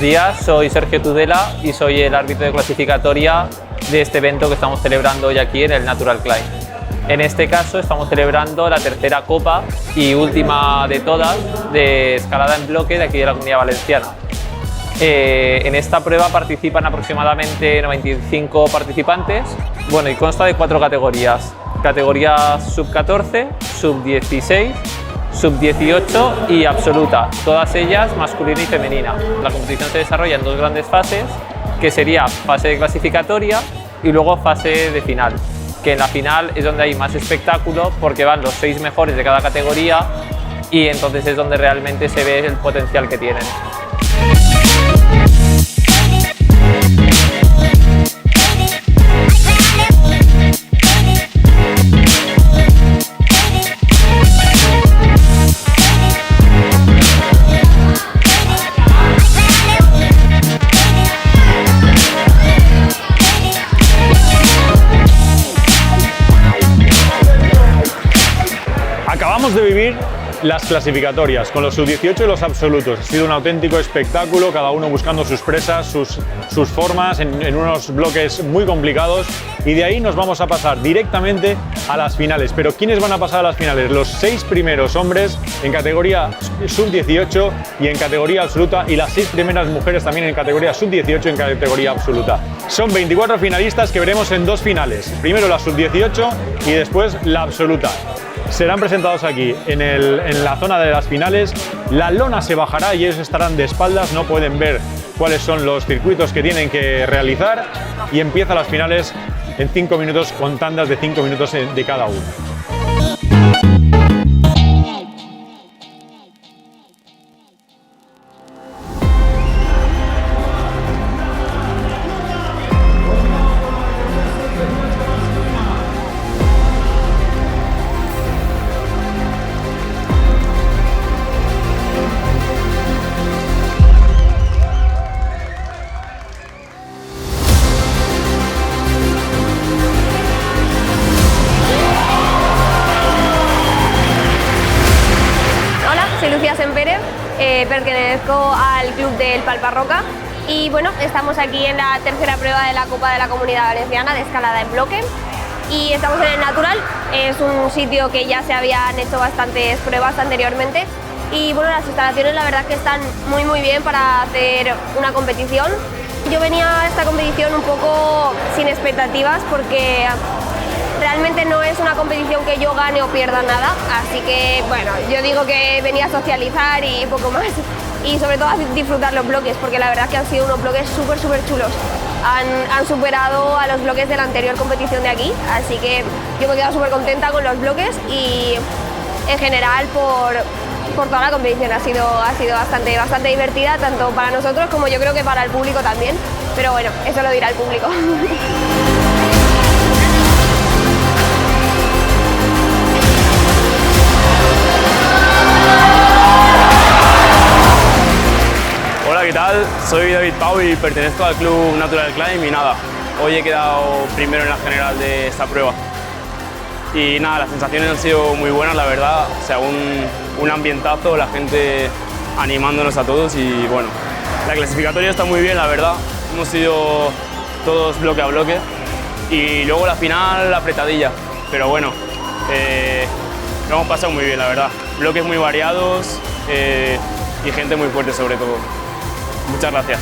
días, soy Sergio Tudela y soy el árbitro de clasificatoria de este evento que estamos celebrando hoy aquí en el Natural Climb. En este caso estamos celebrando la tercera copa y última de todas de escalada en bloque de aquí de la Comunidad Valenciana. En esta prueba participan aproximadamente 95 participantes, bueno, y consta de 4 categorías. Categorías sub-14, sub-16, sub-18 y absoluta, todas ellas masculina y femenina. La competición se desarrolla en 2 grandes fases, que sería fase de clasificatoria y luego fase de final, que en la final es donde hay más espectáculo porque van los 6 mejores de cada categoría y entonces es donde realmente se ve el potencial que tienen. Acabamos de vivir las clasificatorias con los sub-18 y los absolutos. Ha sido un auténtico espectáculo, cada uno buscando sus presas, sus formas en unos bloques muy complicados, y de ahí nos vamos a pasar directamente a las finales. Pero ¿quiénes van a pasar a las finales? Los 6 primeros hombres en categoría sub-18 y en categoría absoluta, y las 6 primeras mujeres también en categoría sub-18 y en categoría absoluta. Son 24 finalistas que veremos en 2 finales, primero la sub-18 y después la absoluta. Serán presentados aquí en la zona de las finales. La lona se bajará y ellos estarán de espaldas, no pueden ver cuáles son los circuitos que tienen que realizar, y empiezan las finales en 5 minutos con tandas de 5 minutos de cada uno. Soy Lucía Sempere, pertenezco al club del Palparroca y bueno, estamos aquí en la tercera prueba de la Copa de la Comunidad Valenciana de escalada en bloque y estamos en el Natural. Es un sitio que ya se habían hecho bastantes pruebas anteriormente y bueno, las instalaciones la verdad que están muy bien para hacer una competición. Yo venía a esta competición un poco sin expectativas porque realmente no es una competición que yo gane o pierda nada, así que bueno, yo digo que venía a socializar y poco más, y sobre todo a disfrutar los bloques, porque la verdad que han sido unos bloques súper chulos. Han superado a los bloques de la anterior competición de aquí, así que yo me he quedado súper contenta con los bloques y en general por toda la competición ha sido bastante divertida, tanto para nosotros como yo creo que para el público también, pero bueno, eso lo dirá el público. Hola, ¿qué tal? Soy David Pau y pertenezco al club Natural Climb y nada, hoy he quedado primero en la general de esta prueba. Y nada, las sensaciones han sido muy buenas, la verdad, o sea, un ambientazo, la gente animándonos a todos y bueno, la clasificatoria está muy bien, la verdad, hemos ido todos bloque a bloque y luego la final apretadilla, pero bueno, lo hemos pasado muy bien, la verdad, bloques muy variados y gente muy fuerte sobre todo. Muchas gracias.